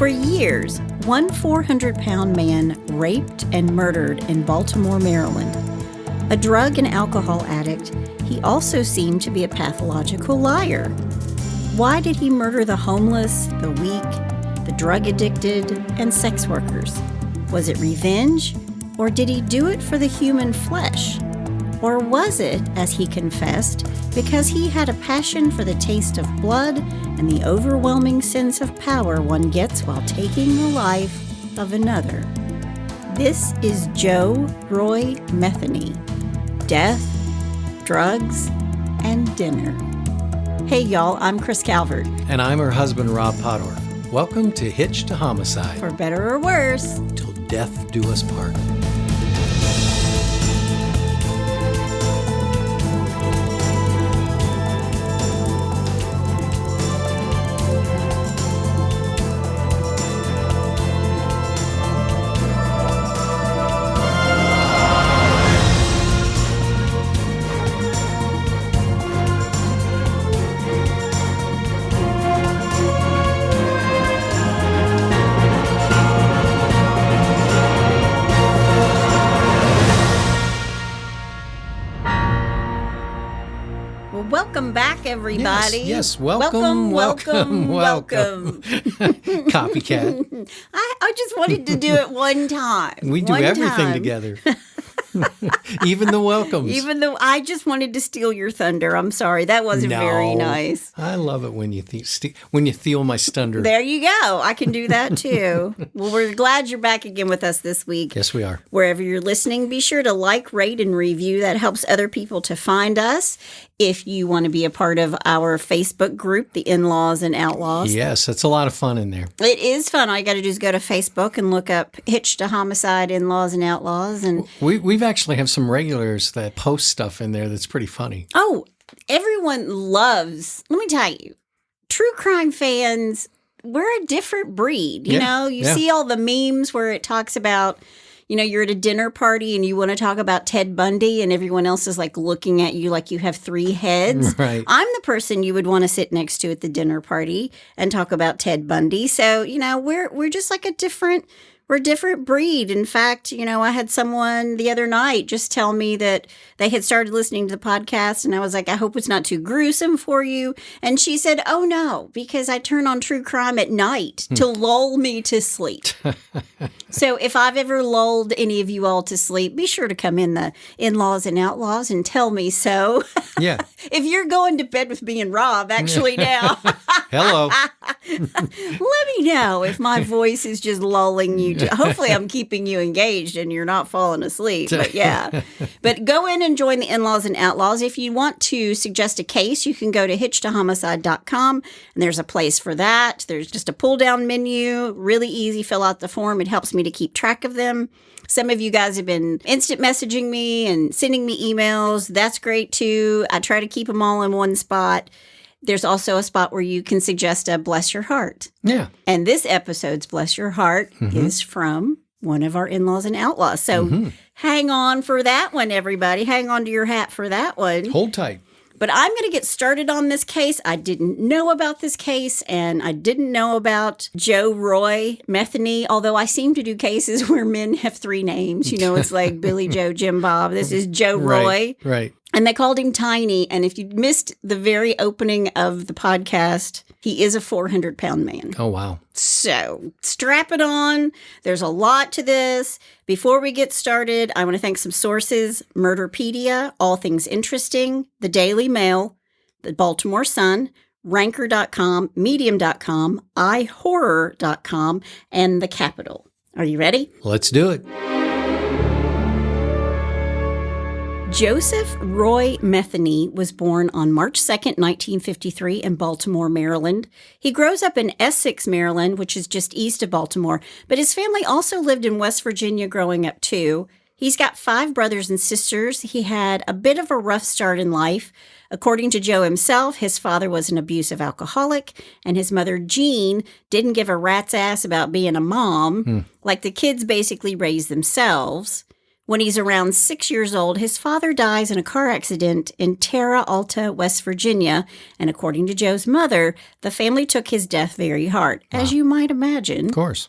For years, one 400-pound man raped and murdered in Baltimore, Maryland. A drug and alcohol addict, he also seemed to be a pathological liar. Why did he murder the homeless, the weak, the drug-addicted, and sex workers? Was it revenge, or did he do it for the human flesh? Or was it, as he confessed, because he had a passion for the taste of blood and the overwhelming sense of power one gets while taking the life of another? This is Joe Roy Metheny. Death, drugs, and dinner. Hey y'all, I'm Chris Calvert. And I'm her husband, Rob Podorf. Welcome to Hitched to Homicide. For better or worse. Till death do us part. Welcome back, everybody. Yes, welcome. Copycat. I just wanted to do it one time. We do everything together. Even the welcomes. Even though I just wanted to steal your thunder. I'm sorry. That wasn't very nice. I love it when you steal my thunder. There you go. I can do that too. Well, we're glad you're back again with us this week. Yes, we are. Wherever you're listening, be sure to like, rate, and review. That helps other people to find us. If you want to be a part of our Facebook group, the In-Laws and Outlaws. Yes, it's a lot of fun in there. It is fun. All you got to do is go to Facebook and look up Hitched to Homicide, In-Laws and Outlaws. And we've actually have some regulars that post stuff in there that's pretty funny. Oh, everyone loves, let me tell you, true crime fans, we're a different breed. You know, you see all the memes where it talks about, you know, you're at a dinner party and you want to talk about Ted Bundy and everyone else is like looking at you like you have three heads. Right. I'm the person you would want to sit next to at the dinner party and talk about Ted Bundy. So, you know, we're just like we're a different breed. In fact, you know, I had someone the other night just tell me that they had started listening to the podcast and I was like, I hope it's not too gruesome for you. And she said, oh no, because I turn on true crime at night to lull me to sleep. So if I've ever lulled any of you all to sleep, be sure to come in the In-Laws and Outlaws and tell me so. Yeah. If you're going to bed with me and Rob, actually now. Hello. Let me know if my voice is just lulling you. Hopefully I'm keeping you engaged and you're not falling asleep. But yeah. But go in and join the In-Laws and Outlaws. If you want to suggest a case, you can go to hitchedtohomicide.com and there's a place for that. There's just a pull-down menu. Really easy. Fill out the form. It helps me to keep track of them. Some of you guys have been instant messaging me and sending me emails. That's great too. I try to keep them all in one spot. There's also a spot where you can suggest a Bless Your Heart. Yeah. And this episode's Bless Your Heart is from one of our In-Laws and Outlaws. So hang on for that one, everybody. Hang on to your hat for that one. Hold tight. But I'm going to get started on this case. I didn't know about this case, and I didn't know about Joe Roy Metheny, although I seem to do cases where men have three names. You know, it's like Billy, Joe, Jim, Bob. This is Joe Roy. Right. And they called him Tiny. And if you missed the very opening of the podcast, he is a 400-pound man. Oh, wow. So strap it on. There's a lot to this. Before we get started, I want to thank some sources: Murderpedia, All Things Interesting, The Daily Mail, The Baltimore Sun, Ranker.com, Medium.com, iHorror.com, and The Capitol. Are you ready? Let's do it. Joseph Roy Metheny was born on March 2nd, 1953 in Baltimore, Maryland. He grows up in Essex, Maryland, which is just east of Baltimore, but his family also lived in West Virginia growing up too. He's got 5 brothers and sisters. He had a bit of a rough start in life. According to Joe himself, his father was an abusive alcoholic, and his mother, Jean, didn't give a rat's ass about being a mom. Like the kids basically raised themselves. When he's around 6 years old, his father dies in a car accident in Terra Alta, West Virginia. And according to Joe's mother, the family took his death very hard, as you might imagine. Of course.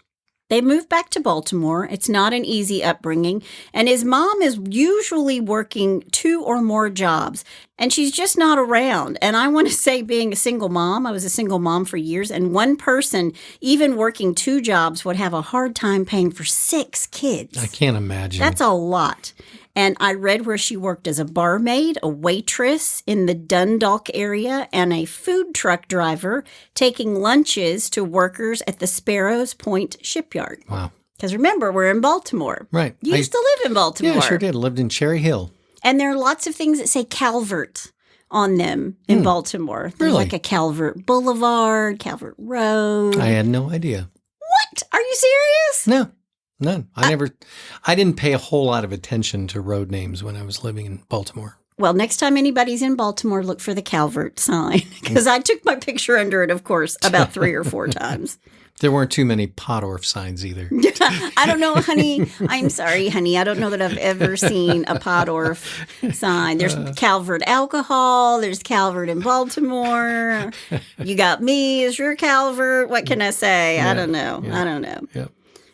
They moved back to Baltimore. It's not an easy upbringing. And his mom is usually working 2 or more jobs. And she's just not around. And I want to say, being a single mom, I was a single mom for years. And one person, even working 2 jobs, would have a hard time paying for 6 kids. I can't imagine. That's a lot. And I read where she worked as a barmaid, a waitress in the Dundalk area, and a food truck driver taking lunches to workers at the Sparrows Point shipyard. Wow. Because remember, we're in Baltimore. Right. You used to live in Baltimore. Yeah, I sure did. Lived in Cherry Hill. And there are lots of things that say Calvert on them in Baltimore. There's Really? like a Calvert Boulevard, Calvert Road. I had no idea. What? Are you serious? No. None. I didn't pay a whole lot of attention to road names when I was living in Baltimore. Well, next time anybody's in Baltimore, look for the Calvert sign. Because I took my picture under it, of course, about 3 or 4 times. There weren't too many Pottorf signs either. I don't know, honey. I'm sorry, honey. I don't know that I've ever seen a Pottorf sign. There's Calvert alcohol. There's Calvert in Baltimore. You got me as your Calvert. What can I say? I don't know. Yeah. I don't know. Yep.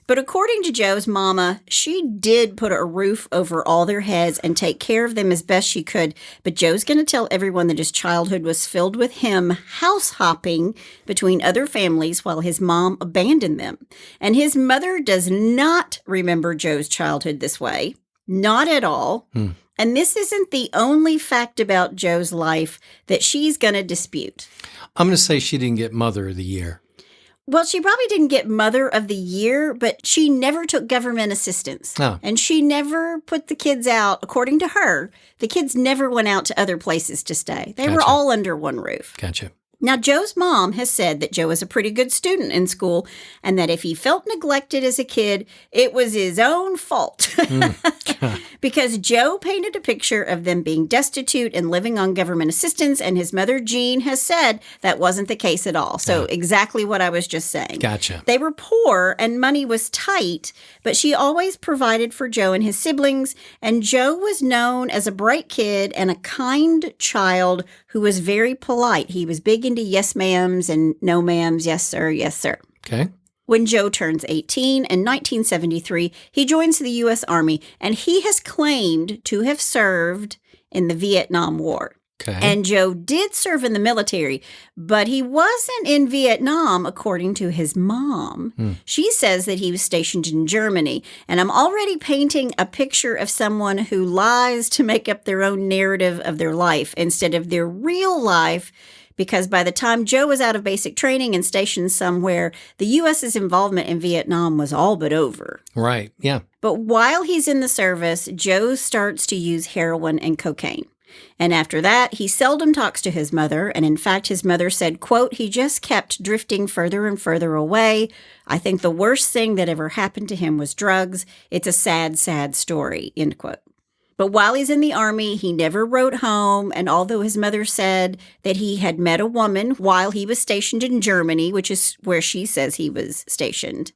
But according to Joe's mama, she did put a roof over all their heads and take care of them as best she could. But Joe's going to tell everyone that his childhood was filled with him house hopping between other families while his mom abandoned them. And his mother does not remember Joe's childhood this way. Not at all. And this isn't the only fact about Joe's life that she's going to dispute. I'm going to say she didn't get Mother of the Year. Well, she probably didn't get Mother of the Year, but she never took government assistance. Oh. And she never put the kids out. According to her, the kids never went out to other places to stay. They were Gotcha. all under one roof. Gotcha. Now, Joe's mom has said that Joe was a pretty good student in school and that if he felt neglected as a kid, it was his own fault. Because Joe painted a picture of them being destitute and living on government assistance, and his mother, Jean, has said that wasn't the case at all. So exactly what I was just saying. Gotcha. They were poor and money was tight, but she always provided for Joe and his siblings, and Joe was known as a bright kid and a kind child who was very polite. He was big into yes ma'ams and no ma'ams, yes sir, yes sir. Okay. When Joe turns 18 in 1973, he joins the U.S. Army, and he has claimed to have served in the Vietnam War. Okay. And Joe did serve in the military, but he wasn't in Vietnam, according to his mom. She says that he was stationed in Germany. And I'm already painting a picture of someone who lies to make up their own narrative of their life instead of their real life, because by the time Joe was out of basic training and stationed somewhere, the U.S.'s involvement in Vietnam was all but over. Right. Yeah. But while he's in the service, Joe starts to use heroin and cocaine. And after that, he seldom talks to his mother. And in fact, his mother said, quote, he just kept drifting further and further away. I think the worst thing that ever happened to him was drugs. It's a sad, sad story, end quote. But while he's in the Army, he never wrote home. And although his mother said that he had met a woman while he was stationed in Germany, which is where she says he was stationed,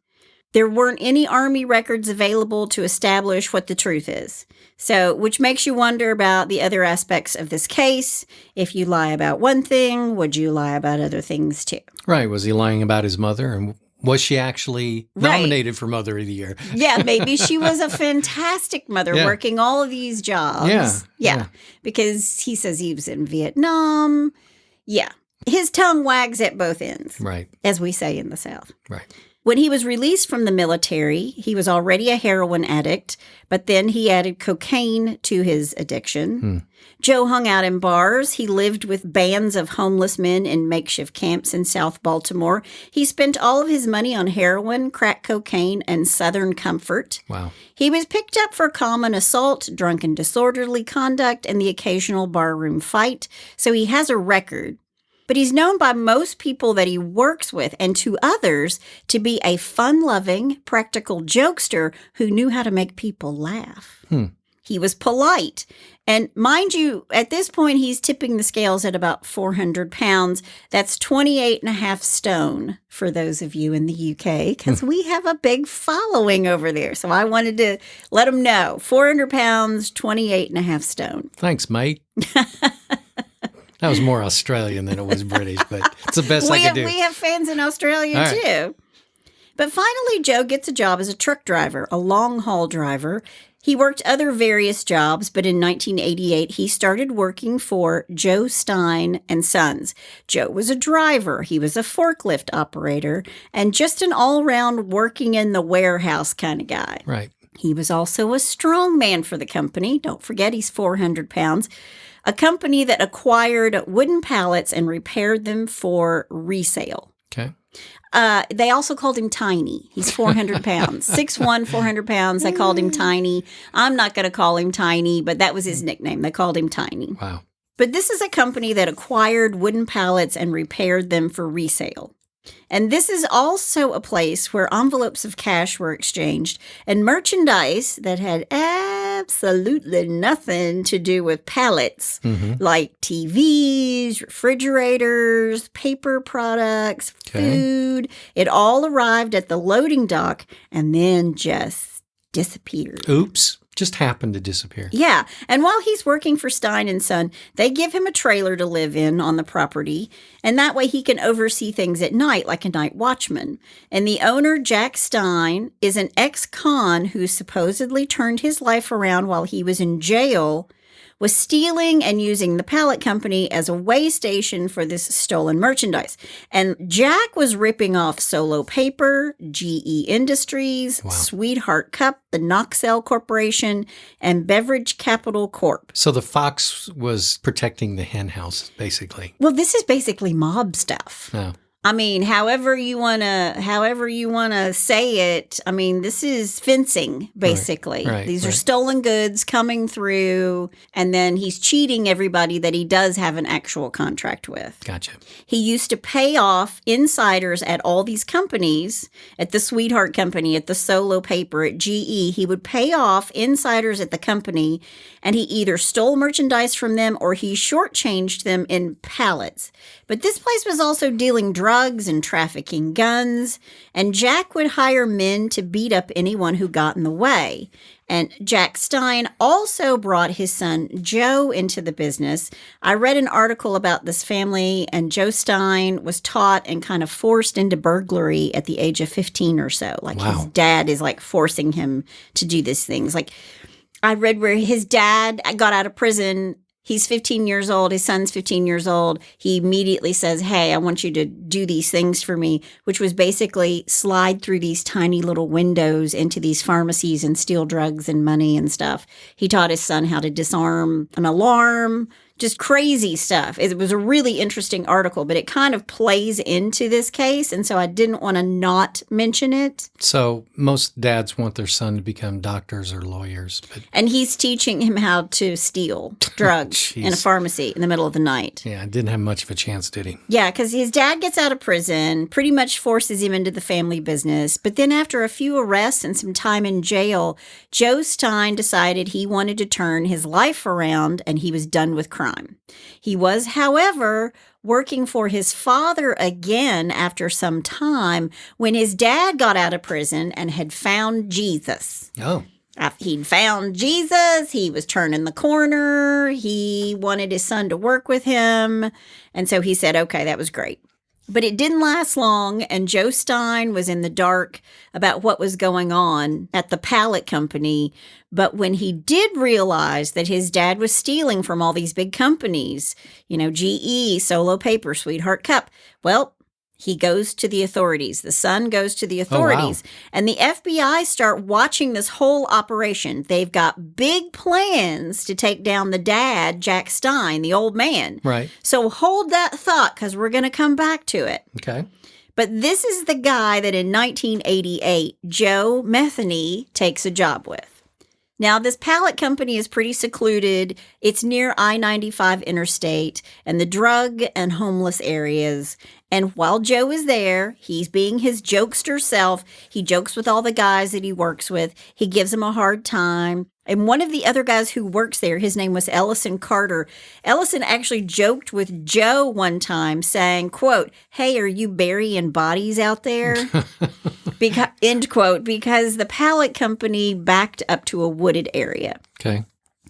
there weren't any Army records available to establish what the truth is. So, which makes you wonder about the other aspects of this case. If you lie about one thing, would you lie about other things too? Right. Was he lying about his mother? And was she actually nominated for Mother of the Year? Yeah, maybe she was a fantastic mother working all of these jobs. Yeah. Because he says he was in Vietnam. Yeah. His tongue wags at both ends. Right. As we say in the South. Right. When he was released from the military, he was already a heroin addict, but then he added cocaine to his addiction. Joe hung out in bars. He lived with bands of homeless men in makeshift camps in South Baltimore. He spent all of his money on heroin, crack cocaine, and Southern Comfort. Wow. He was picked up for common assault, drunken disorderly conduct, and the occasional barroom fight, so he has a record. But he's known by most people that he works with and to others to be a fun-loving, practical jokester who knew how to make people laugh. He was polite. And mind you, at this point, he's tipping the scales at about 400 pounds. That's 28 and a half stone for those of you in the UK, because we have a big following over there. So I wanted to let them know. 400 pounds, 28 and a half stone. Thanks, mate. That was more Australian than it was British, but it's the best I could do. We have fans in Australia, All right. too. But finally, Joe gets a job as a truck driver, a long-haul driver. He worked other various jobs, but in 1988, he started working for Joe Stein and Sons. Joe was a driver. He was a forklift operator and just an all-around working in the warehouse kind of guy. Right. He was also a strong man for the company. Don't forget, he's 400 pounds. A company that acquired wooden pallets and repaired them for resale. Okay. They also called him Tiny. He's 400 pounds. 6'1", 400 pounds. They called him Tiny. I'm not going to call him Tiny, but that was his nickname. They called him Tiny. Wow. But this is a company that acquired wooden pallets and repaired them for resale. And this is also a place where envelopes of cash were exchanged and merchandise that had absolutely nothing to do with pallets, like TVs, refrigerators, paper products, food. It all arrived at the loading dock and then just disappeared. Oops. Just happened to disappear. Yeah. And while he's working for Stein and Son, they give him a trailer to live in on the property. And that way he can oversee things at night like a night watchman. And the owner, Jack Stein, is an ex-con who supposedly turned his life around while he was in jail, was stealing and using the pallet company as a way station for this stolen merchandise. And Jack was ripping off Solo Paper, GE Industries, Sweetheart Cup, the Knoxell Corporation, and Beverage Capital Corp. So the fox was protecting the hen house, basically. Well, this is basically mob stuff. Oh. I mean, however you wanna say it. I mean, this is fencing, basically. Right, These are stolen goods coming through, and then he's cheating everybody that he does have an actual contract with. Gotcha. He used to pay off insiders at all these companies, at the Sweetheart Company, at the Solo Paper, at GE. He would pay off insiders at the company, and he either stole merchandise from them or he shortchanged them in pallets. But this place was also dealing drugs and trafficking guns, and Jack would hire men to beat up anyone who got in the way. And Jack Stein also brought his son Joe into the business. I read an article about this family, and Joe Stein was taught and kind of forced into burglary at the age of 15 or so. Like his dad is like forcing him to do these things. Like I read where his dad got out of prison. He's 15 years old. His son's 15 years old. He immediately says, hey, I want you to do these things for me, which was basically slide through these tiny little windows into these pharmacies and steal drugs and money and stuff. He taught his son how to disarm an alarm, just crazy stuff. It was a really interesting article, but it kind of plays into this case, and so I didn't want to not mention it. So most dads want their son to become doctors or lawyers. And he's teaching him how to steal drugs in a pharmacy in the middle of the night. Yeah, didn't have much of a chance, did he? Yeah, because his dad gets out of prison, pretty much forces him into the family business. But then after a few arrests and some time in jail, Joe Stein decided he wanted to turn his life around, and he was done with crime. He was, however, working for his father again after some time when his dad got out of prison and had found Jesus. Oh. He'd found Jesus. He was turning the corner. He wanted his son to work with him. And so he said, okay, that was great. But it didn't last long, and Joe Stein was in the dark about what was going on at the pallet company. But when he did realize that his dad was stealing from all these big companies, GE, Solo Paper, Sweetheart Cup, well, he goes to the authorities. The son goes to the authorities. Oh, wow. And the FBI start watching this whole operation. They've got big plans to take down the dad, Jack Stein, the old man. Right. So hold that thought, because we're going to come back to it. Okay. But this is the guy that in 1988, Joe Metheny takes a job with. Now, this pallet company is pretty secluded. It's near I-95 interstate and the drug and homeless areas. And while Joe is there, he's being his jokester self. He jokes with all the guys that he works with. He gives them a hard time. And one of the other guys who works there, his name was Ellison Carter. Ellison actually joked with Joe one time saying, quote, "Hey, are you burying bodies out there?" End quote, because the pallet company backed up to a wooded area. Okay.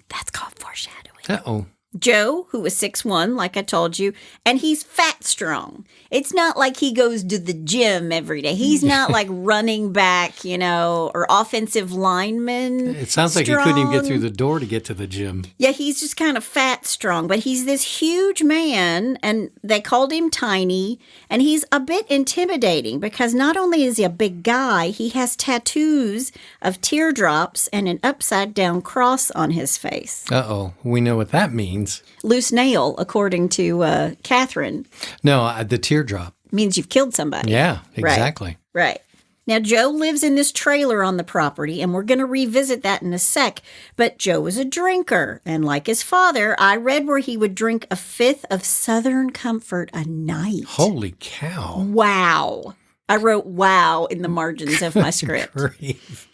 That's called foreshadowing. Uh-oh. Joe, who was 6'1", like I told you, and he's fat strong. It's not like he goes to the gym every day. He's not like running back, or offensive lineman. It sounds like he couldn't even get through the door to get to the gym. Yeah, he's just kind of fat strong, but he's this huge man, and they called him Tiny, and he's a bit intimidating because not only is he a big guy, he has tattoos of teardrops and an upside-down cross on his face. Uh-oh. We know what that means. Loose nail, according to Catherine. No, the teardrop. Means you've killed somebody. Yeah, exactly. Right. Now, Joe lives in this trailer on the property, and we're going to revisit that in a sec. But Joe was a drinker, and like his father, I read where he would drink a fifth of Southern Comfort a night. Holy cow. Wow. I wrote wow in the margins of my script. Grief.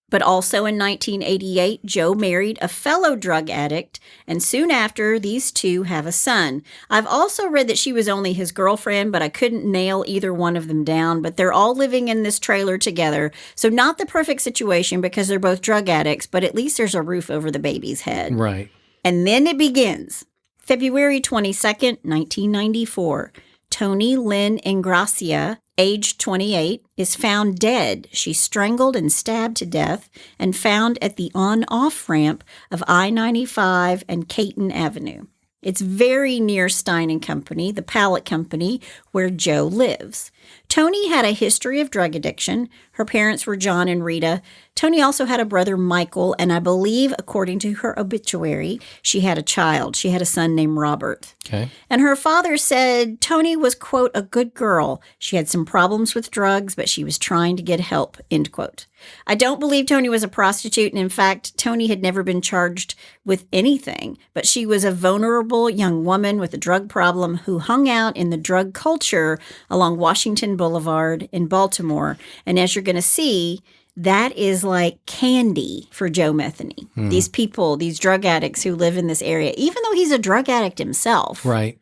But also in 1988, Joe married a fellow drug addict, and soon after, these two have a son. I've also read that she was only his girlfriend, but I couldn't nail either one of them down. But they're all living in this trailer together, so not the perfect situation because they're both drug addicts, but at least there's a roof over the baby's head. Right. And then it begins. February 22nd, 1994. Tony Lynn Ingracia, age 28, is found dead. She's strangled and stabbed to death and found at the on-off ramp of I-95 and Caton Avenue. It's very near Stein & Company, the pallet company where Joe lives. Tony had a history of drug addiction. Her parents were John and Rita. Tony also had a brother, Michael, and I believe, according to her obituary, she had a child. She had a son named Robert. Okay. And her father said Tony was, quote, a good girl. She had some problems with drugs, but she was trying to get help, end quote. I don't believe Tony was a prostitute, and in fact, Tony had never been charged with anything, but she was a vulnerable young woman with a drug problem who hung out in the drug culture along Washington Boulevard in Baltimore. And as you're going to see, that is like candy for Joe Metheny. These people, these drug addicts who live in this area, even though he's a drug addict himself. Right.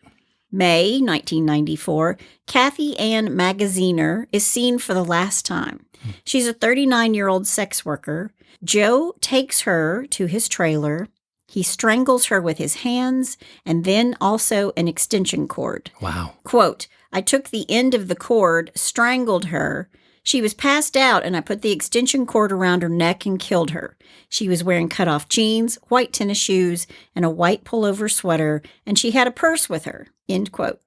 May 1994, Cathy Ann Magaziner is seen for the last time. She's a 39-year-old sex worker. Joe takes her to his trailer. He strangles her with his hands and then also an extension cord. Wow. Quote, I took the end of the cord, strangled her. She was passed out, and I put the extension cord around her neck and killed her. She was wearing cut-off jeans, white tennis shoes, and a white pullover sweater, and she had a purse with her, end quote.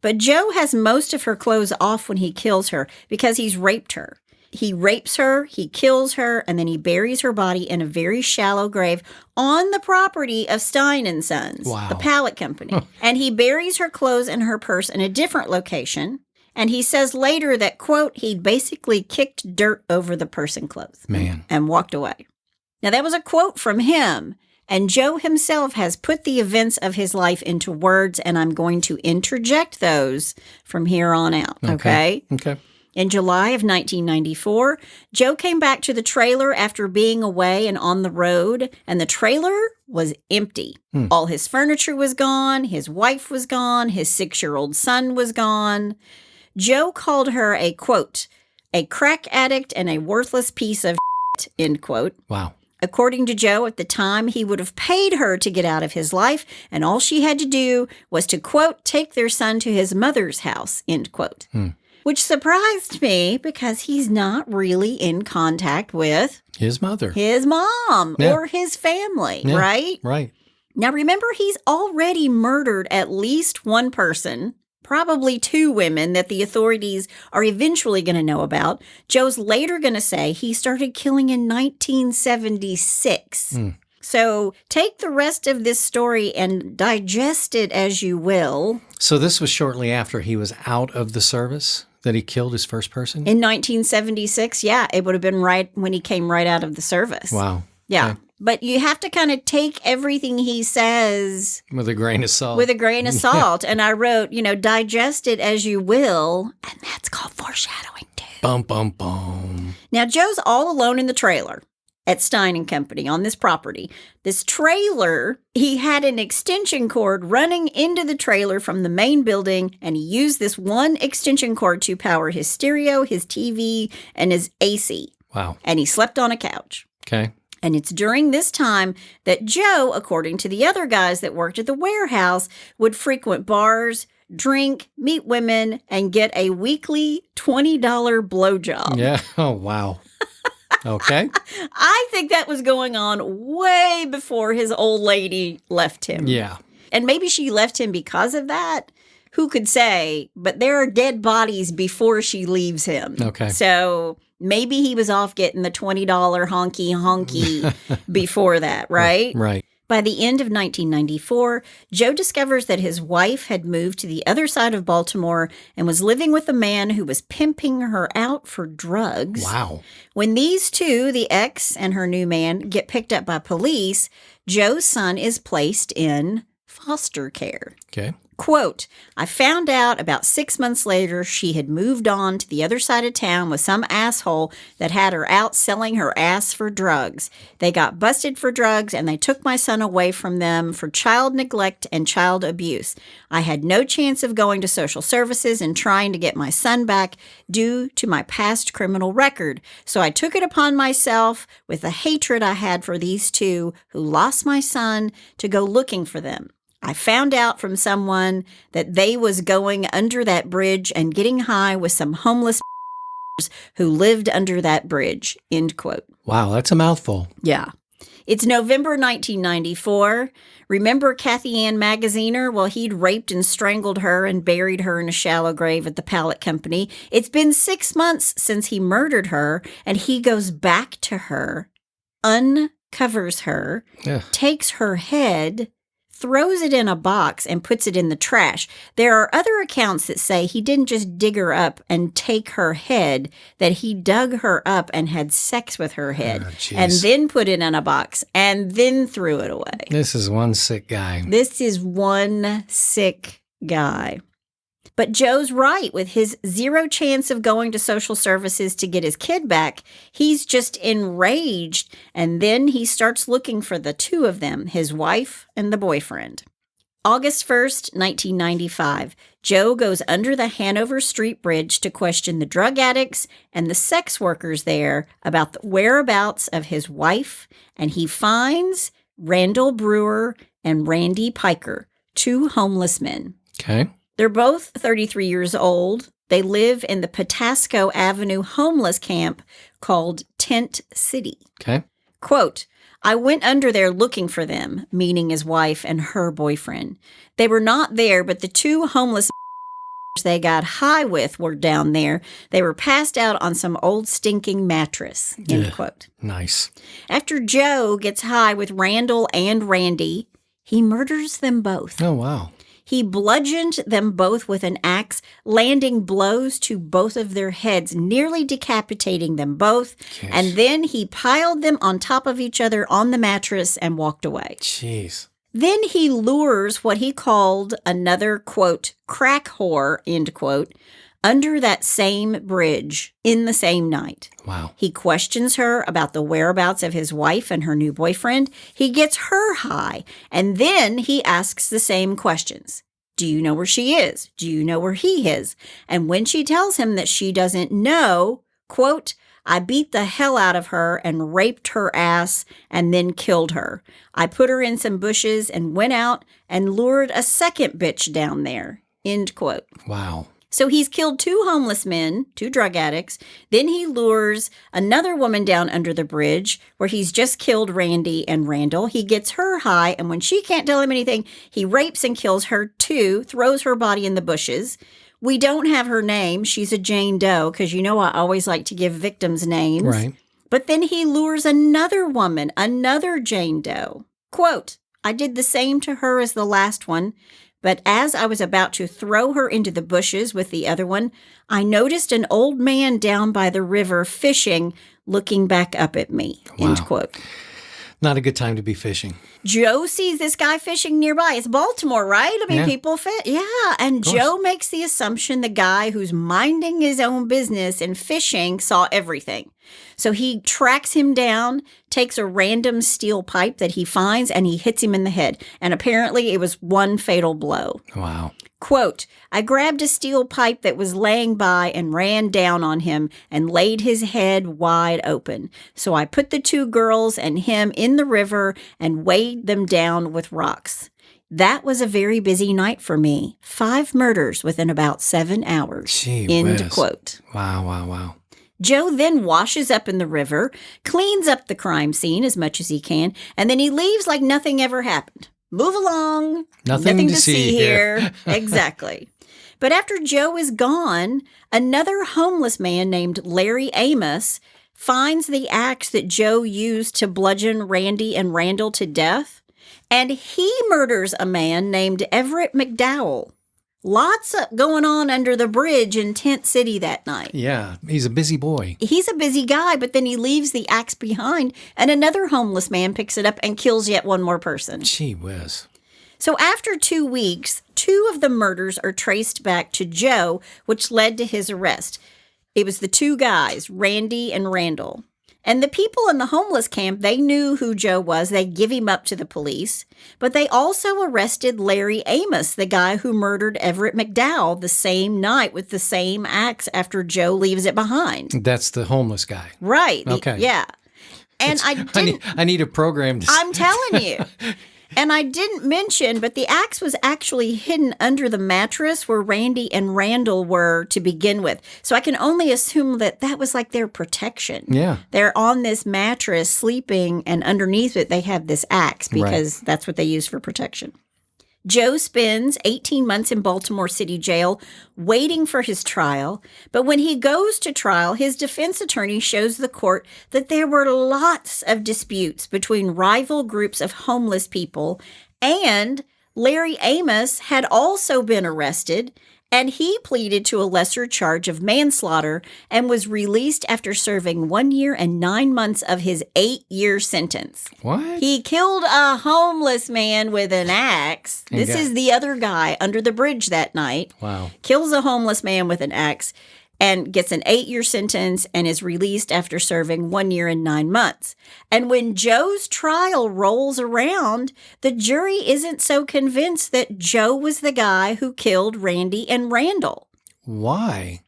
But Joe has most of her clothes off when he kills her because he's raped her. He rapes her, he kills her, and then he buries her body in a very shallow grave on the property of Stein & Sons, the pallet company. And he buries her clothes and her purse in a different location. And he says later that, quote, he'd basically kicked dirt over the purse and clothes. Man. And walked away. Now, that was a quote from him. And Joe himself has put the events of his life into words, and I'm going to interject those from here on out, okay? Okay. In July of 1994, Joe came back to the trailer after being away and on the road, and the trailer was empty. All his furniture was gone, his wife was gone, his 6-year-old son was gone. Joe called her a, quote, a crack addict and a worthless piece of shit, end quote. Wow. According to Joe, at the time, he would have paid her to get out of his life, and all she had to do was to, quote, take their son to his mother's house, end quote. Which surprised me because he's not really in contact with his mother, his mom, or his family, right? Right. Now, remember, he's already murdered at least one person, probably 2 women that the authorities are eventually going to know about. Joe's later going to say he started killing in 1976. So take the rest of this story and digest it as you will. So this was shortly after he was out of the service that he killed his first person? In 1976, yeah. It would have been right when he came right out of the service. Wow. Yeah. Okay. But you have to kind of take everything he says with a grain of salt. With a grain of salt. And I wrote, digest it as you will. And that's called foreshadowing too. Bum, bum, bum. Now, Joe's all alone in the trailer. at Stein & Company on this property. This trailer, he had an extension cord running into the trailer from the main building, and he used this one extension cord to power his stereo, his TV, and his AC. Wow. And he slept on a couch. Okay. And it's during this time that Joe, according to the other guys that worked at the warehouse, would frequent bars, drink, meet women, and get a weekly $20 blowjob. Yeah. Oh, wow. Okay. I think that was going on way before his old lady left him. Yeah. And maybe she left him because of that. Who could say? But there are dead bodies before she leaves him. Okay. So maybe he was off getting the $20 honky before that, right? Right. By the end of 1994, Joe discovers that his wife had moved to the other side of Baltimore and was living with a man who was pimping her out for drugs. Wow. When these two, the ex and her new man, get picked up by police, Joe's son is placed in foster care. Okay. Quote, I found out about 6 months later she had moved on to the other side of town with some asshole that had her out selling her ass for drugs. They got busted for drugs and they took my son away from them for child neglect and child abuse. I had no chance of going to social services and trying to get my son back due to my past criminal record. So I took it upon myself, with the hatred I had for these two who lost my son, to go looking for them. I found out from someone that they was going under that bridge and getting high with some homeless who lived under that bridge, end quote. Wow, that's a mouthful. Yeah. It's November 1994. Remember Cathy Ann Magaziner? Well, he'd raped and strangled her and buried her in a shallow grave at the pallet company. It's been 6 months since he murdered her, and he goes back to her, uncovers her, takes her head, throws it in a box, and puts it in the trash. There are other accounts that say he didn't just dig her up and take her head, that he dug her up and had sex with her head, and then put it in a box, and then threw it away. This is one sick guy. This is one sick guy. But Joe's right. With his zero chance of going to social services to get his kid back, he's just enraged. And then he starts looking for the two of them, his wife and the boyfriend. August 1st, 1995, Joe goes under the Hanover Street Bridge to question the drug addicts and the sex workers there about the whereabouts of his wife, and he finds Randall Brewer and Randy Piker, two homeless men. Okay. They're both 33 years old. They live in the Patasco Avenue homeless camp called Tent City. Okay. Quote, I went under there looking for them, meaning his wife and her boyfriend. They were not there, but the two homeless they got high with were down there. They were passed out on some old stinking mattress, end quote. Nice. After Joe gets high with Randall and Randy, he murders them both. Oh, wow. He bludgeoned them both with an axe, landing blows to both of their heads, nearly decapitating them both. Jeez. And then he piled them on top of each other on the mattress and walked away. Jeez. Then he lures what he called another, quote, crack whore, end quote, under that same bridge in the same night. Wow. He questions her about the whereabouts of his wife and her new boyfriend. He gets her high, and then he asks the same questions. Do you know where she is? Do you know where he is? And when she tells him that she doesn't know, quote, I beat the hell out of her and raped her ass and then killed her. I put her in some bushes and went out and lured a second bitch down there, end quote. Wow. So he's killed two homeless men, two drug addicts. Then he lures another woman down under the bridge where he's just killed Randy and Randall. He gets her high, and when she can't tell him anything, he rapes and kills her too, throws her body in the bushes. We don't have her name. She's a Jane Doe, because you know I always like to give victims names. Right. But then he lures another woman, another Jane Doe. Quote, I did the same to her as the last one. But as I was about to throw her into the bushes with the other one, I noticed an old man down by the river fishing, looking back up at me, end quote. Not a good time to be fishing. Joe sees this guy fishing nearby. It's Baltimore, right? I mean, Yeah. people fish. Yeah. And course. Joe makes the assumption the guy who's minding his own business and fishing saw everything. So he tracks him down, takes a random steel pipe that he finds, and he hits him in the head. And apparently it was one fatal blow. Wow. Quote, I grabbed a steel pipe that was laying by and ran down on him and laid his head wide open. So I put the two girls and him in the river and weighed them down with rocks. That was a very busy night for me. 5 murders within about 7 hours. Gee End whiz. quote. Wow. Joe then washes up in the river, cleans up the crime scene as much as he can, and then he leaves like nothing ever happened. Move along. Nothing to see here. Exactly. But after Joe is gone, another homeless man named Larry Amos finds the axe that Joe used to bludgeon Randy and Randall to death, and he murders a man named Everett McDowell. Lots going on under the bridge in Tent City that night. Yeah, he's a busy boy. He's a busy guy, but then he leaves the axe behind, and another homeless man picks it up and kills yet one more person. Gee whiz. So after 2 weeks, 2 of the murders are traced back to Joe, which led to his arrest. It was the 2 guys, Randy and Randall. And the people in the homeless camp, they knew who Joe was. They give him up to the police. But they also arrested Larry Amos, the guy who murdered Everett McDowell the same night with the same axe after Joe leaves it behind. That's the homeless guy. Right. Okay. Yeah. And I need a program to I'm telling you. And I didn't mention, but the axe was actually hidden under the mattress where Randy and Randall were to begin with. So I can only assume that that was like their protection. Yeah. They're on this mattress sleeping, and underneath it they have this axe because that's what they use for protection. Joe spends 18 months in Baltimore City Jail waiting for his trial, but when he goes to trial, his defense attorney shows the court that there were lots of disputes between rival groups of homeless people, and Larry Amos had also been arrested, and he pleaded to a lesser charge of manslaughter and was released after serving 1 year and 9 months of his 8-year sentence. What? He killed a homeless man with an axe. This is the other guy under the bridge that night. Wow. Kills a homeless man with an axe and gets an 8-year sentence and is released after serving 1 year and 9 months. And when Joe's trial rolls around, the jury isn't so convinced that Joe was the guy who killed Randy and Randall. Why?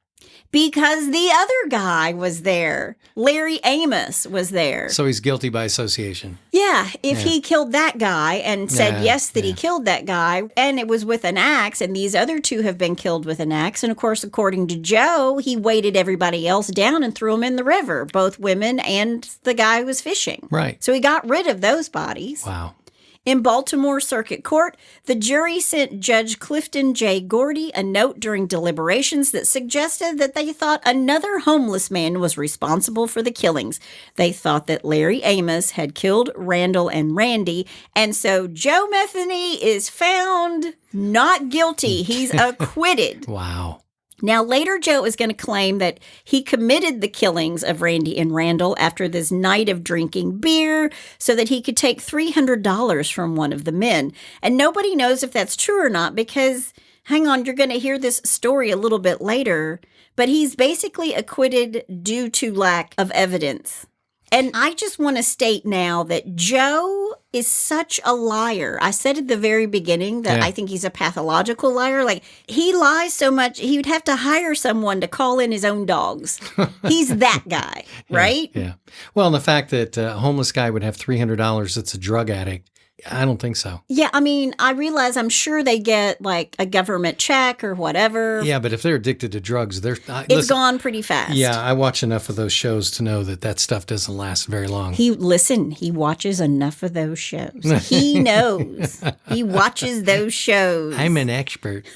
Because the other guy was there. Larry Amos was there. So he's guilty by association. Yeah, if he killed that guy and said yes that he killed that guy, and it was with an axe, and these other 2 have been killed with an axe, and of course, according to Joe, he weighted everybody else down and threw them in the river, both women and the guy who was fishing. Right. So he got rid of those bodies. Wow. In Baltimore Circuit Court, the jury sent Judge Clifton J. Gordy a note during deliberations that suggested that they thought another homeless man was responsible for the killings. They thought that Larry Amos had killed Randall and Randy, and so Joe Metheny is found not guilty. He's acquitted. Wow. Now, later, Joe is going to claim that he committed the killings of Randy and Randall after this night of drinking beer so that he could take $300 from one of the men. And nobody knows if that's true or not because, hang on, you're going to hear this story a little bit later, but he's basically acquitted due to lack of evidence. And I just want to state now that Joe is such a liar. I said at the very beginning that I think he's a pathological liar. Like, he lies so much, he would have to hire someone to call in his own dogs. He's that guy, right? Yeah. Well, and the fact that a homeless guy would have $300 that's a drug addict, I don't think so. Yeah, I mean, I realize I'm sure they get like a government check or whatever. Yeah, but if they're addicted to drugs, It's gone pretty fast. Yeah, I watch enough of those shows to know that stuff doesn't last very long. He watches enough of those shows. He knows. He watches those shows. I'm an expert.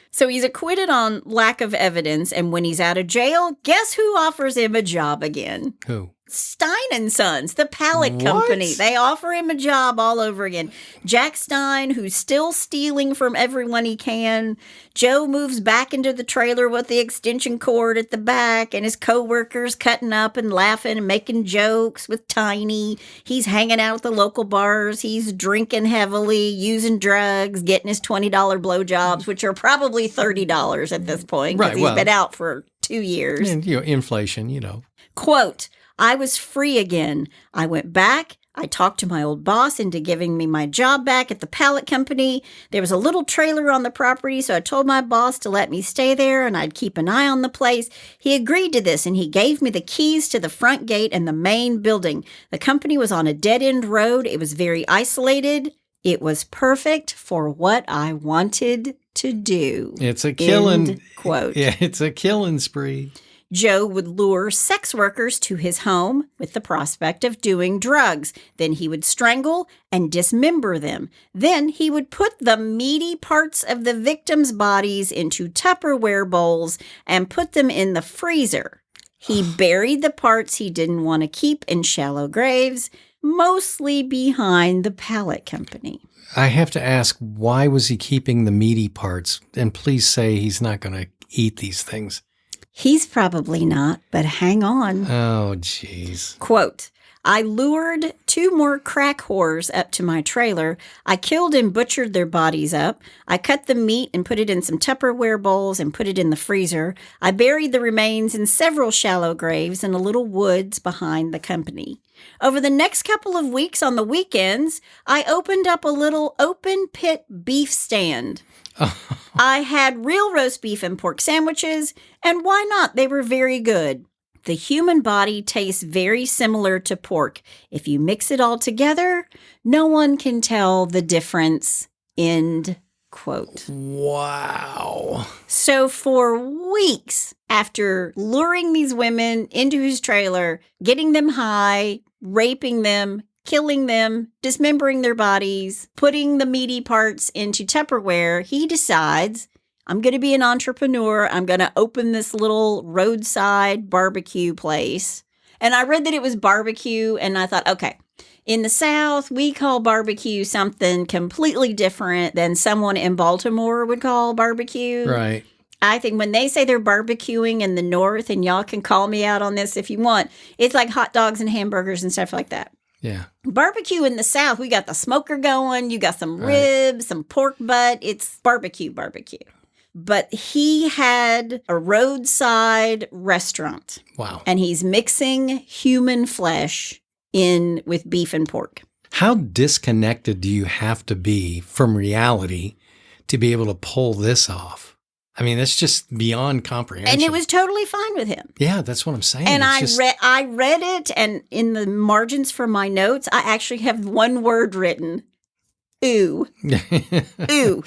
So he's acquitted on lack of evidence, and when he's out of jail, guess who offers him a job again? Who? Stein and Sons, the pallet What? company. They offer him a job all over again. Jack Stein, who's still stealing from everyone he can. Joe moves back into the trailer with the extension cord at the back, and his co-workers cutting up and laughing and making jokes with Tiny. He's hanging out at the local bars. He's drinking heavily, using drugs, getting his $20 blowjobs, which are probably $30 at this point because he's been out for 2 years. And, inflation. Quote, I was free again. I went back. I talked to my old boss into giving me my job back at the pallet company. There was a little trailer on the property, so I told my boss to let me stay there and I'd keep an eye on the place. He agreed to this and he gave me the keys to the front gate and the main building. The company was on a dead-end road. It was very isolated. It was perfect for what I wanted to do. It's a killing. End quote. Yeah, it's a killing spree. Joe would lure sex workers to his home with the prospect of doing drugs. Then he would strangle and dismember them. Then he would put the meaty parts of the victims' bodies into Tupperware bowls and put them in the freezer. He buried the parts he didn't want to keep in shallow graves, mostly behind the pallet company. I have to ask, why was he keeping the meaty parts? And please say he's not going to eat these things. He's probably not, but hang on. Oh, jeez. Quote, I lured 2 more crack whores up to my trailer. I killed and butchered their bodies up. I cut the meat and put it in some Tupperware bowls and put it in the freezer. I buried the remains in several shallow graves in a little woods behind the company. Over the next couple of weeks on the weekends, I opened up a little open pit beef stand. I had real roast beef and pork sandwiches, and why not? They were very good. The human body tastes very similar to pork. If you mix it all together, no one can tell the difference. End quote. Wow. So for weeks after luring these women into his trailer, getting them high, raping them, killing them, dismembering their bodies, putting the meaty parts into Tupperware, he decides, I'm going to be an entrepreneur. I'm going to open this little roadside barbecue place. And I read that it was barbecue, and I thought, okay, in the South, we call barbecue something completely different than someone in Baltimore would call barbecue. Right. I think when they say they're barbecuing in the North, and y'all can call me out on this if you want, it's like hot dogs and hamburgers and stuff like that. Yeah. Barbecue in the South, we got the smoker going, you got some ribs, some pork butt. It's barbecue. But he had a roadside restaurant. Wow. And he's mixing human flesh in with beef and pork. How disconnected do you have to be from reality to be able to pull this off? I mean, that's just beyond comprehension. And it was totally fine with him. Yeah, that's what I'm saying. And It's I read it, and in the margins for my notes, I actually have one word written. Ooh. Ooh.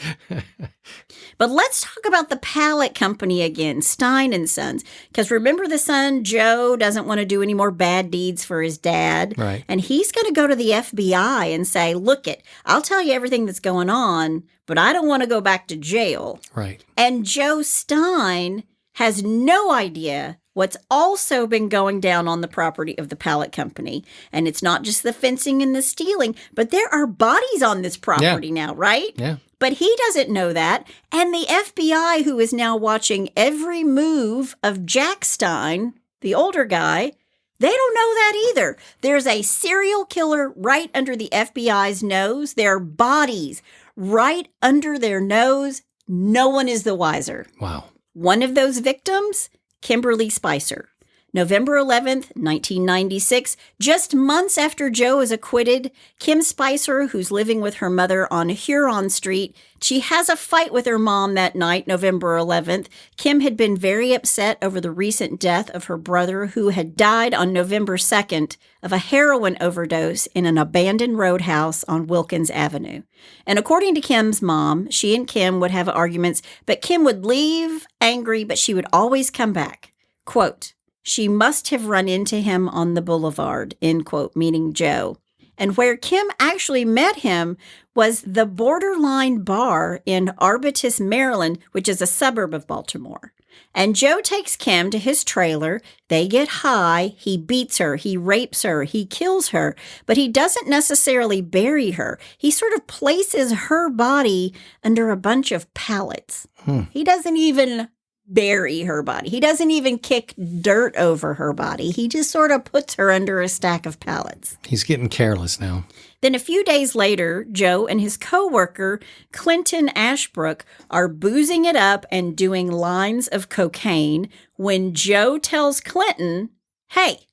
But let's talk about the pallet company again, Stein and Sons. Because remember the son, Joe, doesn't want to do any more bad deeds for his dad. Right. And he's going to go to the FBI and say, look I'll tell you everything that's going on, but I don't want to go back to jail. Right. And Joe Stein has no idea what's also been going down on the property of the pallet company. And it's not just the fencing and the stealing, but there are bodies on this property now, right? Yeah. But he doesn't know that. And the FBI, who is now watching every move of Jack Stein, the older guy, they don't know that either. There's a serial killer right under the FBI's nose. There are bodies right under their nose. No one is the wiser. Wow. One of those victims, Kimberly Spicer. November 11th, 1996, just months after Joe is acquitted, Kim Spicer, who's living with her mother on Huron Street, she has a fight with her mom that night, November 11th. Kim had been very upset over the recent death of her brother, who had died on November 2nd of a heroin overdose in an abandoned roadhouse on Wilkins Avenue. And according to Kim's mom, she and Kim would have arguments, but Kim would leave angry, but she would always come back. Quote, she must have run into him on the boulevard, end quote, meaning Joe. And where Kim actually met him was the Borderline Bar in Arbutus, Maryland, which is a suburb of Baltimore. And Joe takes Kim to his trailer. They get high. He beats her. He rapes her. He kills her. But he doesn't necessarily bury her. He sort of places her body under a bunch of pallets. He doesn't even bury her body. He doesn't even kick dirt over her body. He just sort of puts her under a stack of pallets. He's getting careless now. Then a few days later, Joe and his coworker, Clinton Ashbrook, are boozing it up and doing lines of cocaine when Joe tells Clinton, "Hey,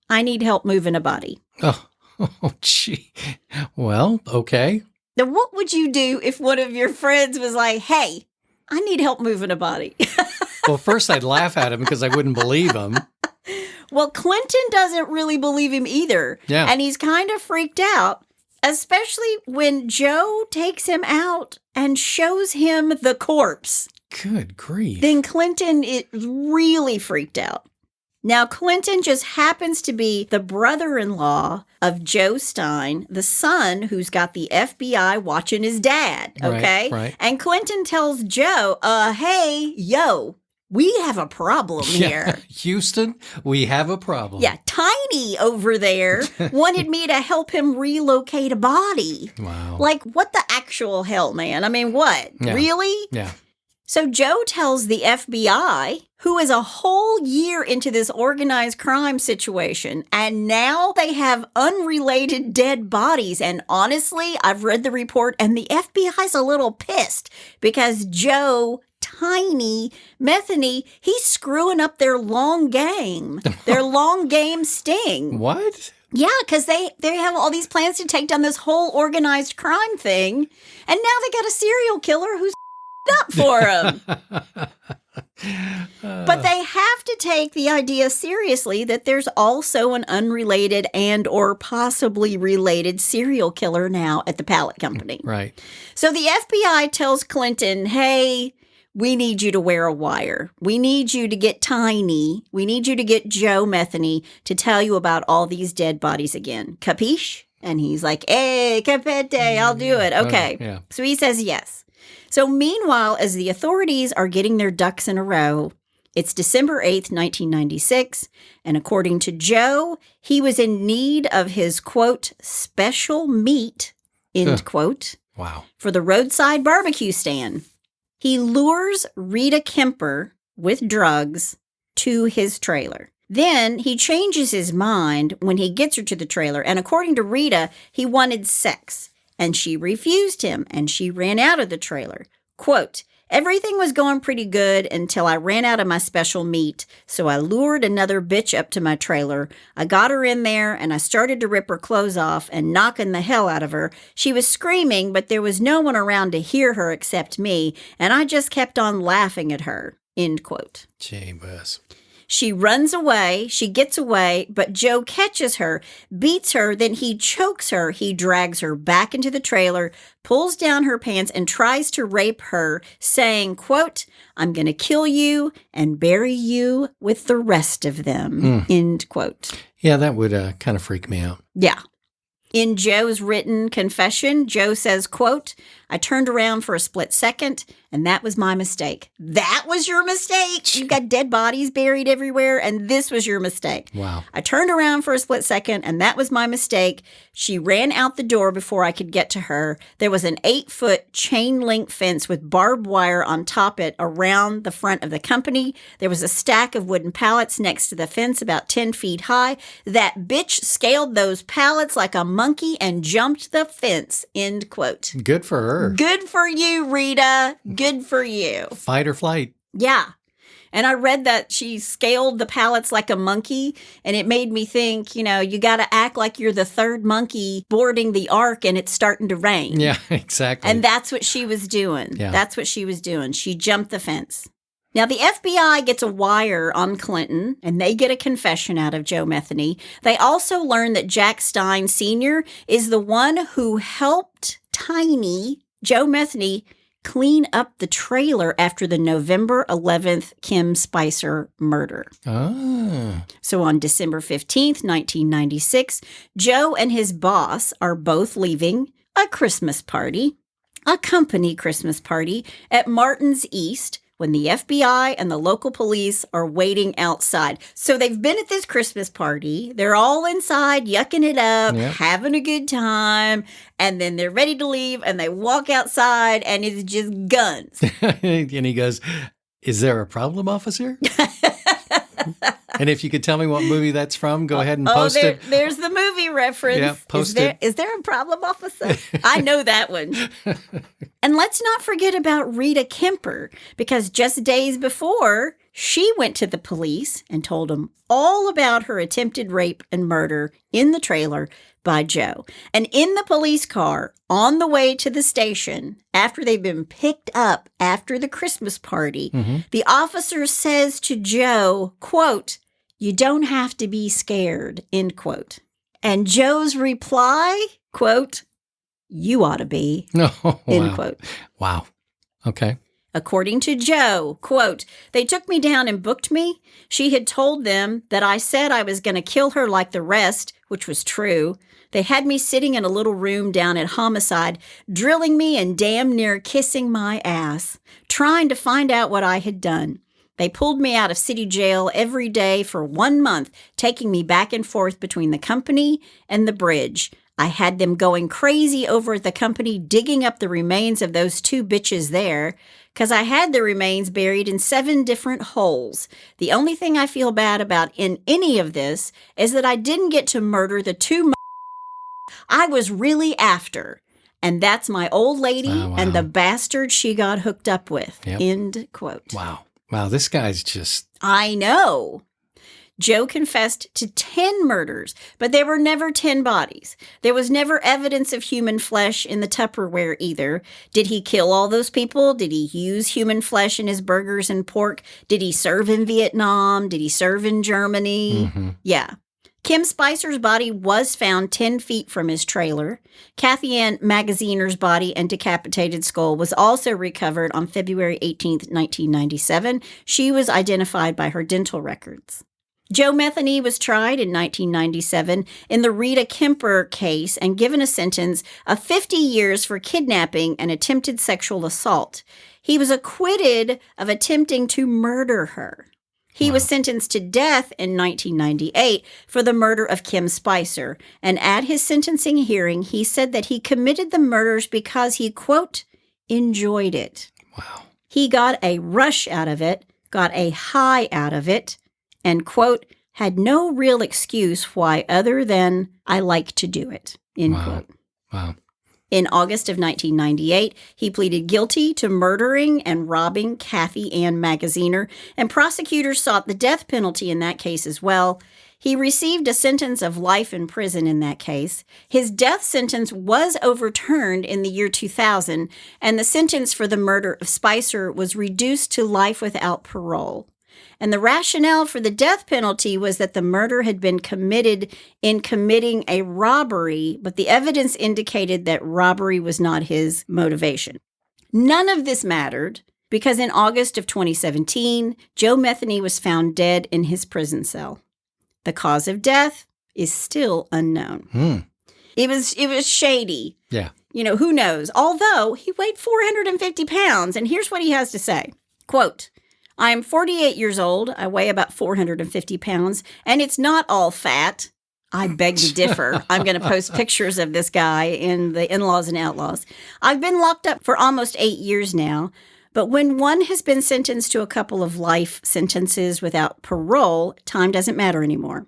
I need help moving a body." Oh, gee. Well, okay. Now, what would you do if one of your friends was like, "Hey, I need help moving a body"? Well, first I'd laugh at him because I wouldn't believe him. Well, Clinton doesn't really believe him either. Yeah. And he's kind of freaked out, especially when Joe takes him out and shows him the corpse. Good grief. Then Clinton is really freaked out. Now, Clinton just happens to be the brother-in-law of Joe Stein, the son who's got the FBI watching his dad, okay? Right. And Clinton tells Joe, hey, yo, we have a problem here. Houston, we have a problem. Yeah, Tiny over there wanted me to help him relocate a body. Wow. Like, what the actual hell, man? I mean, what? Yeah. Really? Yeah. So Joe tells the FBI, who is a whole year into this organized crime situation, and now they have unrelated dead bodies. And honestly, I've read the report, and the FBI's a little pissed because Joe, Tiny, Metheny, he's screwing up their long game, sting. What? Yeah, because they have all these plans to take down this whole organized crime thing, and now they got a serial killer who's up for them. But they have to take the idea seriously that there's also an unrelated and or possibly related serial killer now at the pallet company. Right. So the FBI tells Clinton, hey, we need you to wear a wire. We need you to get Tiny. We need you to get Joe Metheny to tell you about all these dead bodies again. Capiche? And he's like, hey, capete, I'll do it. Okay. Yeah. So he says yes. So meanwhile, as the authorities are getting their ducks in a row, it's December 8th, 1996, and according to Joe, he was in need of his, quote, special meat, end quote, Wow. for the roadside barbecue stand. He lures Rita Kemper with drugs to his trailer. Then he changes his mind when he gets her to the trailer, and according to Rita, he wanted sex. And she refused him, and she ran out of the trailer. Quote, everything was going pretty good until I ran out of my special meat, so I lured another bitch up to my trailer. I got her in there, and I started to rip her clothes off and knocking the hell out of her. She was screaming, but there was no one around to hear her except me, and I just kept on laughing at her. End quote. Jeebus. She runs away, she gets away, but Joe catches her, beats her, then he chokes her. He drags her back into the trailer, pulls down her pants, and tries to rape her, saying, quote, I'm going to kill you and bury you with the rest of them, end quote. Yeah, that would kind of freak me out. Yeah. In Joe's written confession, Joe says, quote, I turned around for a split second, and that was my mistake. That was your mistake? You've got dead bodies buried everywhere, and this was your mistake. Wow. I turned around for a split second, and that was my mistake. She ran out the door before I could get to her. There was an 8-foot chain link fence with barbed wire on top it around the front of the company. There was a stack of wooden pallets next to the fence about 10 feet high. That bitch scaled those pallets like a monkey and jumped the fence, end quote. Good for her. Good for you, Rita. Good for you. Fight or flight. Yeah. And I read that she scaled the pallets like a monkey, and it made me think, you got to act like you're the third monkey boarding the ark and it's starting to rain. Yeah, exactly. And that's what she was doing. Yeah. That's what she was doing. She jumped the fence. Now, the FBI gets a wire on Clinton, and they get a confession out of Joe Metheny. They also learn that Jack Stein Sr. is the one who helped Tiny, Joe Metheny, clean up the trailer after the November 11th Kim Spicer murder. Ah. So on December 15th, 1996, Joe and his boss are both leaving a Christmas party, a company Christmas party at Martin's East, when the FBI and the local police are waiting outside. So they've been at this Christmas party. They're all inside, yucking it up, having a good time. And then they're ready to leave and they walk outside and it's just guns. And he goes, "Is there a problem, officer?" And if you could tell me what movie that's from, go ahead and post it. There's the movie reference. Yeah, post it. Is there a problem, officer? I know that one. And let's not forget about Rita Kemper, because just days before, she went to the police and told them all about her attempted rape and murder in the trailer by Joe. And in the police car on the way to the station, after they've been picked up after the Christmas party, the officer says to Joe, quote, "You don't have to be scared," end quote. And Joe's reply, quote, "You ought to be," end quote. Wow. Okay. According to Joe, quote, "They took me down and booked me. She had told them that I said I was going to kill her like the rest," which was true. "They had me sitting in a little room down at Homicide, drilling me and damn near kissing my ass, trying to find out what I had done. They pulled me out of city jail every day for 1 month, taking me back and forth between the company and the bridge. I had them going crazy over at the company, digging up the remains of those 2 bitches there, because I had the remains buried in 7 different holes. The only thing I feel bad about in any of this is that I didn't get to murder the 2 I was really after. And that's my old lady and the bastard she got hooked up with," end quote. Wow, this guy's just... I know. Joe confessed to 10 murders, but there were never 10 bodies. There was never evidence of human flesh in the Tupperware either. Did he kill all those people? Did he use human flesh in his burgers and pork? Did he serve in Vietnam? Did he serve in Germany? Yeah. Kim Spicer's body was found 10 feet from his trailer. Cathy Ann Magaziner's body and decapitated skull was also recovered on February 18th, 1997. She was identified by her dental records. Joe Metheny was tried in 1997 in the Rita Kemper case and given a sentence of 50 years for kidnapping and attempted sexual assault. He was acquitted of attempting to murder her. He was sentenced to death in 1998 for the murder of Kim Spicer, and at his sentencing hearing, he said that he committed the murders because he, quote, "enjoyed it." Wow. He got a rush out of it, got a high out of it, and, quote, "had no real excuse why other than I like to do it," end quote. Wow. In August of 1998, he pleaded guilty to murdering and robbing Cathy Ann Magaziner, and prosecutors sought the death penalty in that case as well. He received a sentence of life in prison in that case. His death sentence was overturned in the year 2000, and the sentence for the murder of Spicer was reduced to life without parole. And the rationale for the death penalty was that the murder had been committed in committing a robbery, but the evidence indicated that robbery was not his motivation. None of this mattered because in August of 2017, Joe Metheny was found dead in his prison cell. The cause of death is still unknown. It was shady. Yeah. You know, who knows? Although he weighed 450 pounds, and here's what he has to say. Quote, "I am 48 years old. I weigh about 450 pounds, and it's not all fat." I beg to differ. I'm going to post pictures of this guy in the In-Laws and Outlaws. "I've been locked up for almost 8 years now, but when one has been sentenced to a couple of life sentences without parole, time doesn't matter anymore.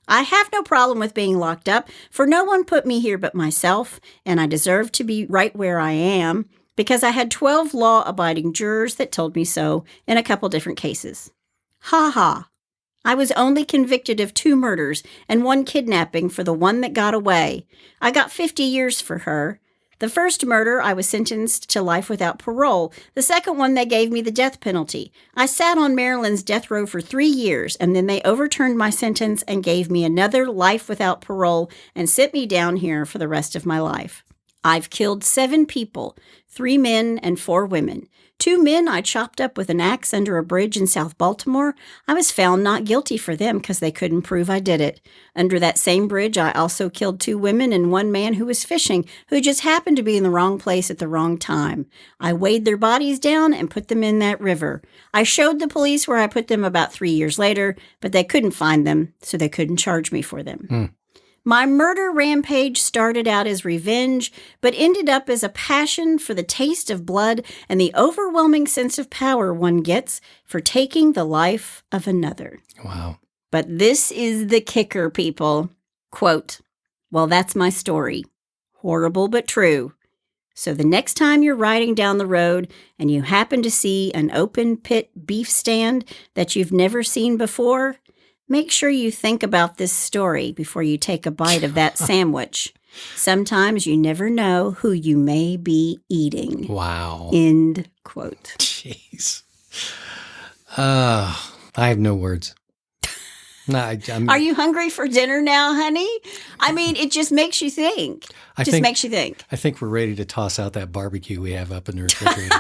I have no problem with being locked up, for no one put me here but myself, and I deserve to be right where I am, because I had 12 law-abiding jurors that told me so in a couple different cases. Ha ha. I was only convicted of 2 murders and 1 kidnapping for the one that got away. I got 50 years for her. The first murder, I was sentenced to life without parole. The second one, they gave me the death penalty. I sat on Maryland's death row for 3 years, and then they overturned my sentence and gave me another life without parole and sent me down here for the rest of my life. I've killed 7 people, 3 men and 4 women. 2 men I chopped up with an axe under a bridge in South Baltimore, I was found not guilty for them because they couldn't prove I did it. Under that same bridge, I also killed 2 women and 1 man who was fishing, who just happened to be in the wrong place at the wrong time. I weighed their bodies down and put them in that river. I showed the police where I put them about 3 years later, but they couldn't find them, so they couldn't charge me for them. My murder rampage started out as revenge, but ended up as a passion for the taste of blood and the overwhelming sense of power one gets for taking the life of another. Wow. But this is the kicker, people. Quote, well, that's my story. Horrible but true. So the next time you're riding down the road and you happen to see an open pit beef stand that you've never seen before, make sure you think about this story before you take a bite of that sandwich. Sometimes you never know who you may be eating. Wow. End quote. Jeez. I have no words. No, I'm, Are you hungry for dinner now, honey? I mean, it just makes you think. I think we're ready to toss out that barbecue we have up in the refrigerator.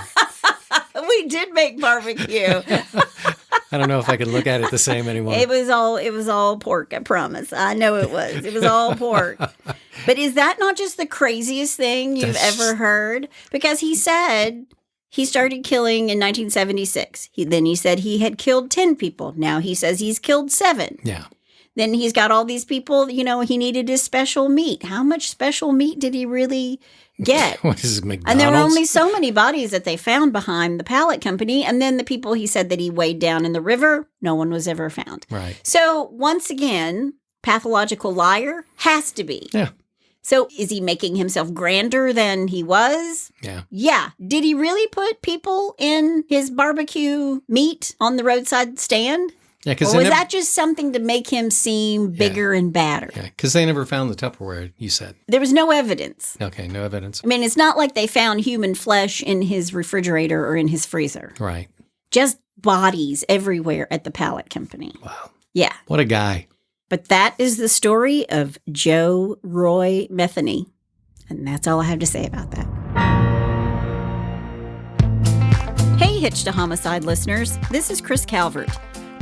We did make barbecue. I don't know if I can look at it the same anymore. It was all pork, I promise. I know it was. It was all pork. But is that not just the craziest thing you've ever heard? Because he said he started killing in 1976. Then he said he had killed 10 people. Now he says he's killed 7. Yeah. Then he's got all these people, he needed his special meat. How much special meat did he really get? What is it, McDonald's? And there were only so many bodies that they found behind the pallet company. And then the people he said that he weighed down in the river, no one was ever found. Right. So once again, pathological liar has to be. Yeah. So is he making himself grander than he was? Yeah. Yeah. Did he really put people in his barbecue meat on the roadside stand? Yeah, or was that just something to make him seem bigger and badder? Yeah, because they never found the Tupperware, you said. There was no evidence. Okay, no evidence. I mean, it's not like they found human flesh in his refrigerator or in his freezer. Right. Just bodies everywhere at the pallet company. Wow. Yeah. What a guy. But that is the story of Joe Roy Metheny. And that's all I have to say about that. Hey, Hitched to Homicide listeners. This is Chris Calvert.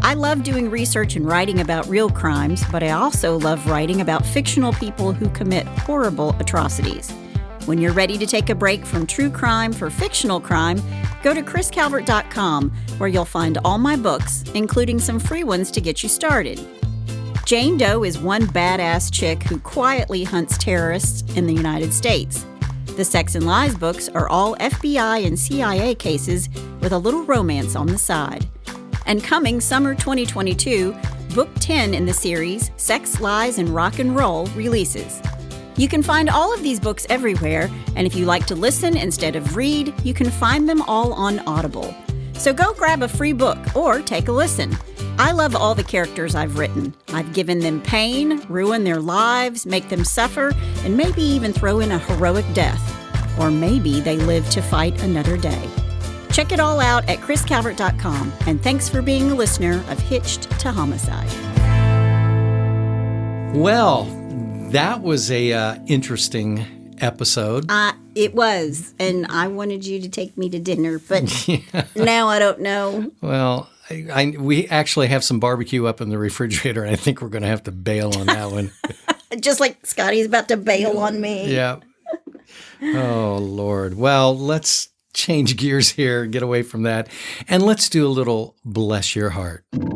I love doing research and writing about real crimes, but I also love writing about fictional people who commit horrible atrocities. When you're ready to take a break from true crime for fictional crime, go to chriscalvert.com, where you'll find all my books, including some free ones to get you started. Jane Doe is one badass chick who quietly hunts terrorists in the United States. The Sex and Lies books are all FBI and CIA cases with a little romance on the side. And coming summer 2022, Book 10 in the series, Sex, Lies, and Rock and Roll, releases. You can find all of these books everywhere, and if you like to listen instead of read, you can find them all on Audible. So go grab a free book or take a listen. I love all the characters I've written. I've given them pain, ruined their lives, make them suffer, and maybe even throw in a heroic death. Or maybe they live to fight another day. Check it all out at chriscalvert.com, and thanks for being a listener of Hitched to Homicide. Well, that was a interesting episode. It was, and I wanted you to take me to dinner, but now I don't know. Well, we actually have some barbecue up in the refrigerator, and I think we're going to have to bail on that one. Just like Scotty's about to bail on me. Yeah. Oh, Lord. Well, let's change gears here, get away from that, and let's do a little Bless Your Heart. Well,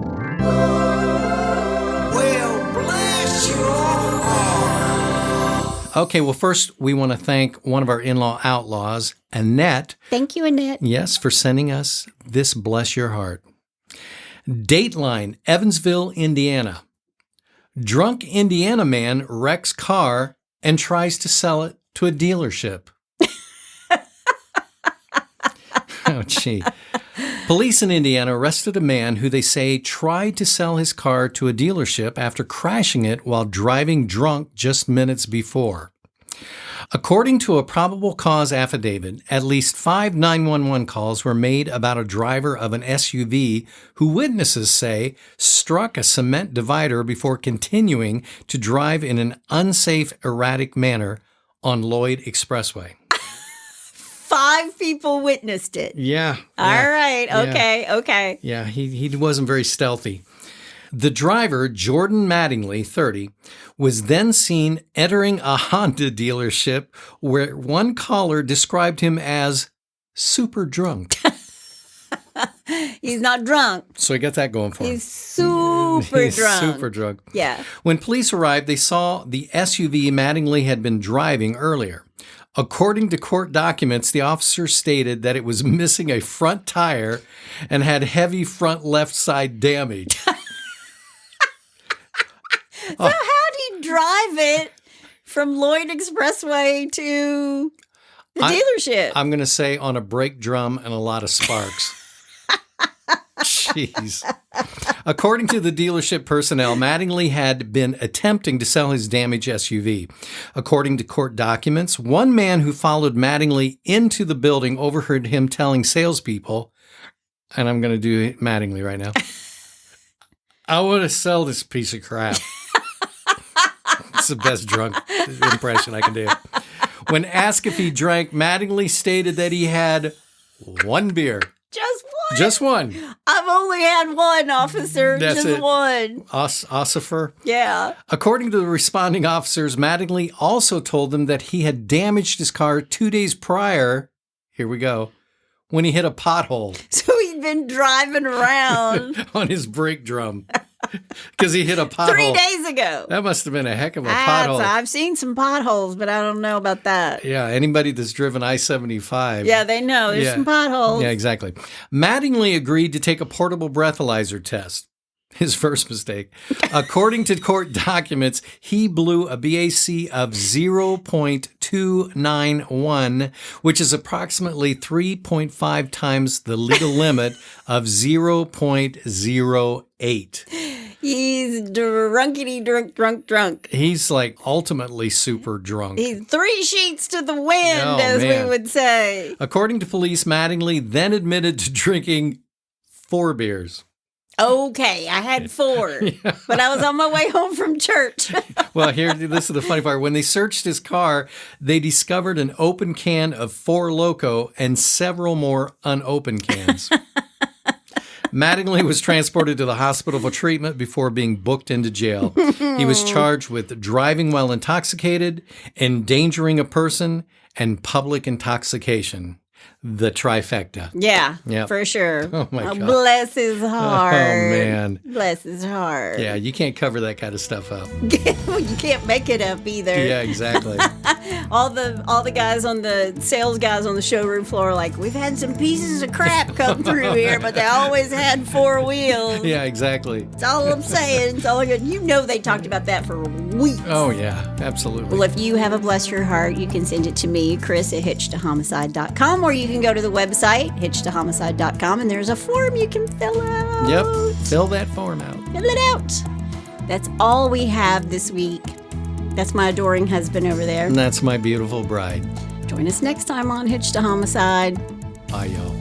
bless your heart. Okay, well, first we want to thank one of our in-law outlaws, Annette. Thank you, Annette. Yes, for sending us this Bless Your Heart. Dateline, Evansville, Indiana. Drunk Indiana man wrecks car and tries to sell it to a dealership. Oh, gee. Police in Indiana arrested a man who they say tried to sell his car to a dealership after crashing it while driving drunk just minutes before. According to a probable cause affidavit, at least 5 911 calls were made about a driver of an SUV who witnesses say struck a cement divider before continuing to drive in an unsafe, erratic manner on Lloyd Expressway. 5 people witnessed it. Yeah. All right. Okay. Yeah, he wasn't very stealthy. The driver, Jordan Mattingly, 30, was then seen entering a Honda dealership where one caller described him as super drunk. He's not drunk. So he got that going for him. He's super drunk. Super drunk. Yeah. When police arrived, they saw the SUV Mattingly had been driving earlier. According to court documents, the officer stated that it was missing a front tire and had heavy front left side damage. So how'd he drive it from Lloyd Expressway to the dealership? I'm going to say on a brake drum and a lot of sparks. Jeez. According to the dealership personnel, Mattingly had been attempting to sell his damaged SUV. According to court documents, one man who followed Mattingly into the building overheard him telling salespeople, and I'm going to do Mattingly right now, I want to sell this piece of crap. It's the best drunk impression I can do. When asked if he drank, Mattingly stated that he had one beer. Just one? Just one. I've only had one, officer. That's Just it. one. Ossifer. Yeah. According to the responding officers, Mattingly also told them that he had damaged his car 2 days prior. Here we go. When he hit a pothole. So he'd been driving around On his brake drum. Because he hit a pothole. 3 days ago. That must have been a heck of a pothole. I've seen some potholes, but I don't know about that. Yeah, anybody that's driven I-75. Yeah, they know. There's some potholes. Yeah, exactly. Mattingly agreed to take a portable breathalyzer test. His first mistake. According to court documents, he blew a BAC of 0.291, which is approximately 3.5 times the legal limit of 0.08. He's drunk. He's like ultimately super drunk. He's 3 sheets to the wind, Oh, as man. we would say. According to police, Mattingly then admitted to drinking 4 beers. Okay, I had 4, but I was on my way home from church. Well, this is the funny part. When they searched his car, they discovered an open can of 4 Loko and several more unopened cans. Mattingly was transported to the hospital for treatment before being booked into jail. He was charged with driving while intoxicated, endangering a person, and public intoxication. The trifecta. Yeah, Yep. for sure. Oh, my God. Bless his heart. Oh, man. Bless his heart. Yeah, you can't cover that kind of stuff up. You can't make it up either. Yeah, exactly. All the guys on the sales guys on the showroom floor are like, we've had some pieces of crap come through here, but they always had 4 wheels. Yeah, exactly. That's all I'm saying. It's all good. You know they talked about that for weeks. Oh, yeah, absolutely. Well, if you have a bless your heart, you can send it to me, Chris at hitchedtohomicide.com, or you can go to the website, hitchedtohomicide.com, and there's a form you can fill out. Yep, fill that form out. Fill it out. That's all we have this week. That's my adoring husband over there. And that's my beautiful bride. Join us next time on Hitched to Homicide. Bye, y'all.